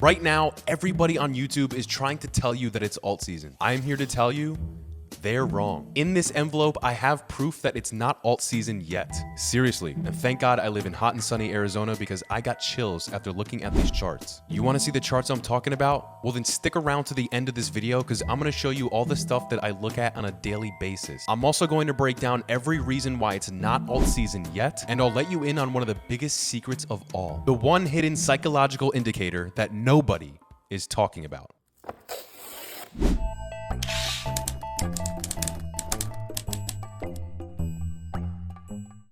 Right now, everybody on YouTube is trying to tell you that it's alt season. I'm here to tell you, they're wrong. In this envelope, I have proof that it's not alt season yet. Seriously, and thank God I live in hot and sunny Arizona because I got chills after looking at these charts. You wanna see the charts I'm talking about? Well then stick around to the end of this video because I'm gonna show you all the stuff that I look at on a daily basis. I'm also going to break down every reason why it's not alt season yet, and I'll let you in on one of the biggest secrets of all. The one hidden psychological indicator that nobody is talking about.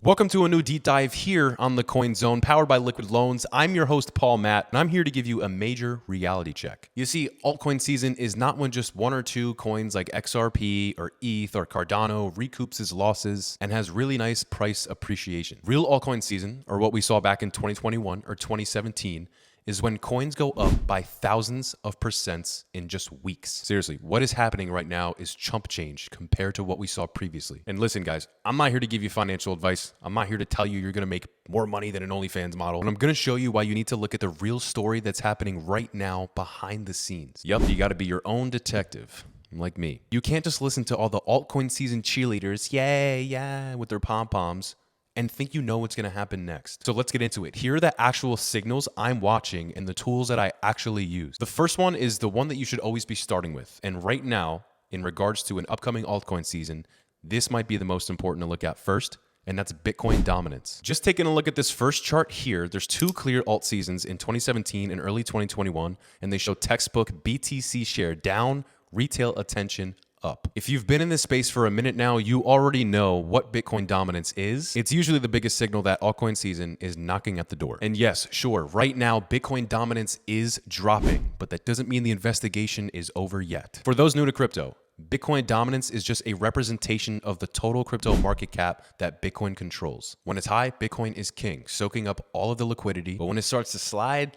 Welcome to a new deep dive here on the Coin Zone, powered by Liquid Loans. I'm your host, Paul Matt, and I'm here to give you a major reality check. You see, altcoin season is not when just one or two coins like XRP or ETH or Cardano recoups its losses and has really nice price appreciation. Real altcoin season, or what we saw back in 2021 or 2017, is when coins go up by thousands of percents in just weeks. Seriously, what is happening right now is chump change compared to what we saw previously. And listen, guys, I'm not here to give you financial advice. I'm not here to tell you you're gonna make more money than an OnlyFans model. And I'm gonna show you why you need to look at the real story that's happening right now behind the scenes. Yup, you gotta be your own detective. Like me. You can't just listen to all the altcoin season cheerleaders, yay, yeah, with their pom-poms, and think you know what's going to happen next. So let's get into it. Here are the actual signals I'm watching and the tools that I actually use. The first one is the one that you should always be starting with. And right now, in regards to an upcoming altcoin season, this might be the most important to look at first, and that's Bitcoin dominance. Just taking a look at this first chart here, there's two clear alt seasons in 2017 and early 2021, and they show textbook BTC share down, retail attention up. If you've been in this space for a minute now, you already know what Bitcoin dominance is. It's usually the biggest signal that altcoin season is knocking at the door. And yes, sure, right now, Bitcoin dominance is dropping, but that doesn't mean the investigation is over yet. For those new to crypto, Bitcoin dominance is just a representation of the total crypto market cap that Bitcoin controls. When it's high, Bitcoin is king, soaking up all of the liquidity. But when it starts to slide,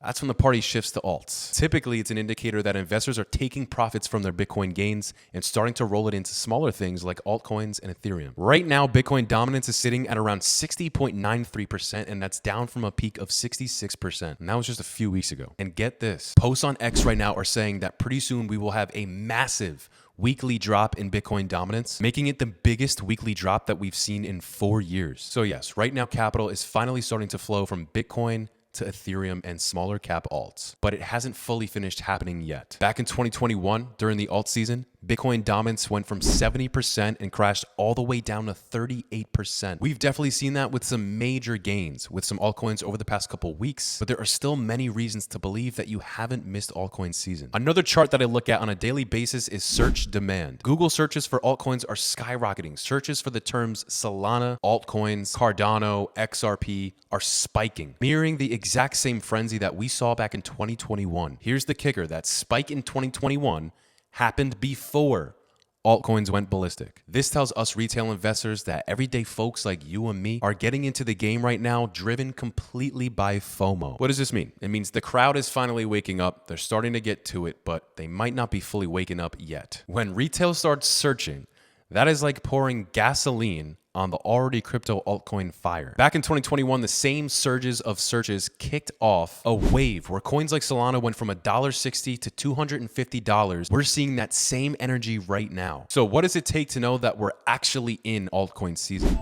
that's when the party shifts to alts. Typically, it's an indicator that investors are taking profits from their Bitcoin gains and starting to roll it into smaller things like altcoins and Ethereum. Right now, Bitcoin dominance is sitting at around 60.93%, and that's down from a peak of 66%. And that was just a few weeks ago. And get this, posts on X right now are saying that pretty soon we will have a massive weekly drop in Bitcoin dominance, making it the biggest weekly drop that we've seen in 4 years. So yes, right now capital is finally starting to flow from Bitcoin to Ethereum and smaller cap alts, but it hasn't fully finished happening yet. Back in 2021, during the alt season, Bitcoin dominance went from 70% and crashed all the way down to 38%. We've definitely seen that with some major gains with some altcoins over the past couple weeks, but there are still many reasons to believe that you haven't missed altcoin season. Another chart that I look at on a daily basis is search demand. Google searches for altcoins are skyrocketing. Searches for the terms Solana, altcoins, Cardano, XRP are spiking, mirroring the exact same frenzy that we saw back in 2021. Here's the kicker, that spike in 2021 happened before altcoins went ballistic. This tells us retail investors that everyday folks like you and me are getting into the game right now driven completely by FOMO. What does this mean? It means the crowd is finally waking up. They're starting to get to it, but they might not be fully waking up yet. When retail starts searching, that is like pouring gasoline on the already crypto altcoin fire. Back in 2021, the same surges of searches kicked off a wave where coins like Solana went from $1.60 to $250. We're seeing that same energy right now. So what does it take to know that we're actually in altcoin season?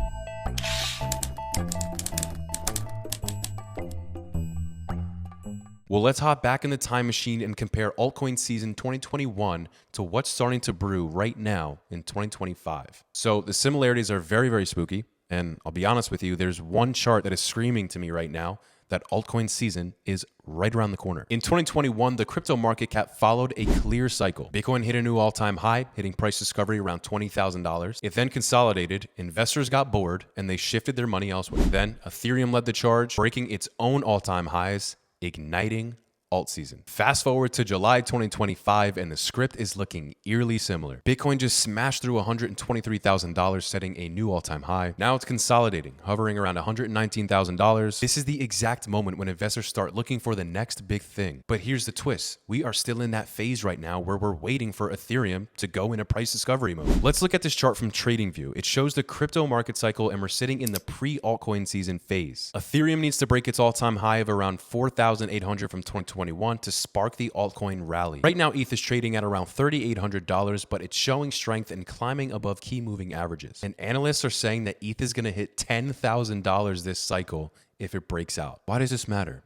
Well, let's hop back in the time machine and compare altcoin season 2021 to what's starting to brew right now in 2025. So the similarities are very, very spooky. And I'll be honest with you, there's one chart that is screaming to me right now that altcoin season is right around the corner. In 2021, the crypto market cap followed a clear cycle. Bitcoin hit a new all-time high, hitting price discovery around $20,000. It then consolidated, investors got bored, and they shifted their money elsewhere. Then Ethereum led the charge, breaking its own all-time highs, igniting alt season. Fast forward to July 2025 and the script is looking eerily similar. Bitcoin just smashed through $123,000, setting a new all-time high. Now it's consolidating, hovering around $119,000. This is the exact moment when investors start looking for the next big thing. But here's the twist. We are still in that phase right now where we're waiting for Ethereum to go into price discovery mode. Let's look at this chart from TradingView. It shows the crypto market cycle and we're sitting in the pre-altcoin season phase. Ethereum needs to break its all-time high of around 4,800 from 2020 2021 to spark the altcoin rally. Right now, ETH is trading at around $3,800, but it's showing strength and climbing above key moving averages. And analysts are saying that ETH is going to hit $10,000 this cycle if it breaks out. Why does this matter?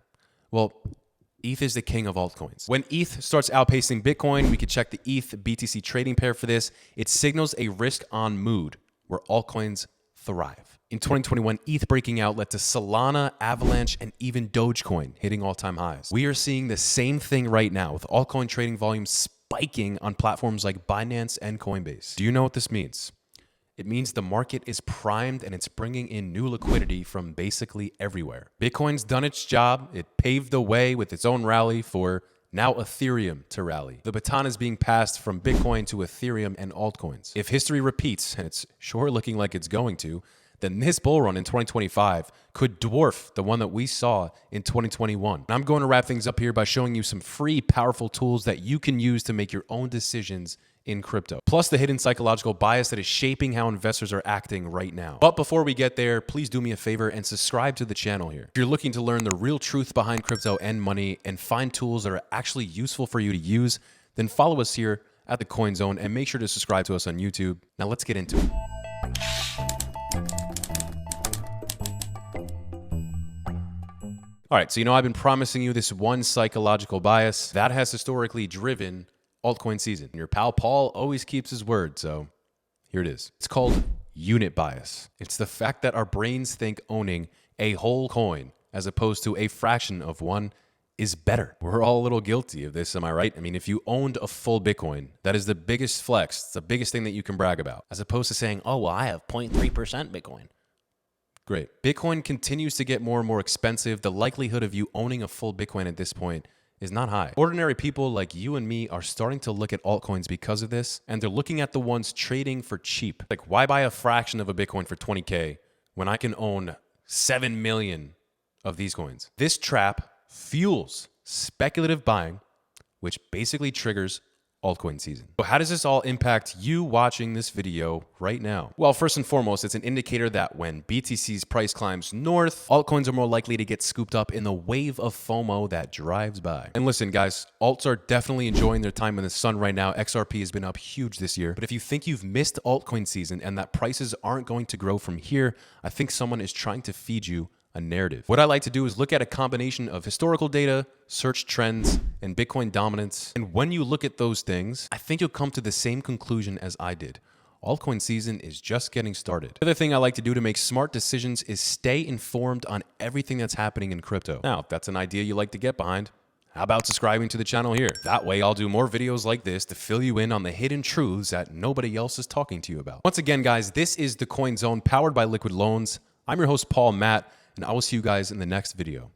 Well, ETH is the king of altcoins. When ETH starts outpacing Bitcoin, we could check the ETH BTC trading pair for this. It signals a risk-on mood where altcoins thrive. In 2021, ETH breaking out led to Solana, Avalanche, and even Dogecoin hitting all-time highs. We are seeing the same thing right now with altcoin trading volume spiking on platforms like Binance and Coinbase. Do you know what this means? It means the market is primed and it's bringing in new liquidity from basically everywhere. Bitcoin's done its job. It paved the way with its own rally for now Ethereum to rally. The baton is being passed from Bitcoin to Ethereum and altcoins. If history repeats, and it's sure looking like it's going to, then this bull run in 2025 could dwarf the one that we saw in 2021. And I'm going to wrap things up here by showing you some free, powerful tools that you can use to make your own decisions in crypto, plus the hidden psychological bias that is shaping how investors are acting right now. But before we get there, please do me a favor and subscribe to the channel here. If you're looking to learn the real truth behind crypto and money and find tools that are actually useful for you to use, then follow us here at the Coin Zone and make sure to subscribe to us on YouTube. Now let's get into it. All right, so I've been promising you this one psychological bias that has historically driven altcoin season. And your pal Paul always keeps his word, so here it is. It's called unit bias. It's the fact that our brains think owning a whole coin as opposed to a fraction of one is better. We're all a little guilty of this, am I right? I mean, if you owned a full Bitcoin, that is the biggest flex. It's the biggest thing that you can brag about, as opposed to saying, oh, well, I have 0.3% Bitcoin. Great. Bitcoin continues to get more and more expensive. The likelihood of you owning a full Bitcoin at this point is not high. Ordinary people like you and me are starting to look at altcoins because of this, and they're looking at the ones trading for cheap. Like, why buy a fraction of a Bitcoin for 20K when I can own 7 million of these coins? This trap fuels speculative buying, which basically triggers altcoin season. So how does this all impact you watching this video right now? Well, first and foremost, it's an indicator that when BTC's price climbs north, altcoins are more likely to get scooped up in the wave of FOMO that drives by. And listen, guys, alts are definitely enjoying their time in the sun right now. XRP has been up huge this year. But if you think you've missed altcoin season and that prices aren't going to grow from here, I think someone is trying to feed you a narrative. What I like to do is look at a combination of historical data, search trends, and Bitcoin dominance. And when you look at those things, I think you'll come to the same conclusion as I did. Altcoin season is just getting started. The other thing I like to do to make smart decisions is stay informed on everything that's happening in crypto. Now, if that's an idea you like to get behind, how about subscribing to the channel here? That way I'll do more videos like this to fill you in on the hidden truths that nobody else is talking to you about. Once again, guys, this is the Coin Zone powered by Liquid Loans. I'm your host, Paul Matt, and I will see you guys in the next video.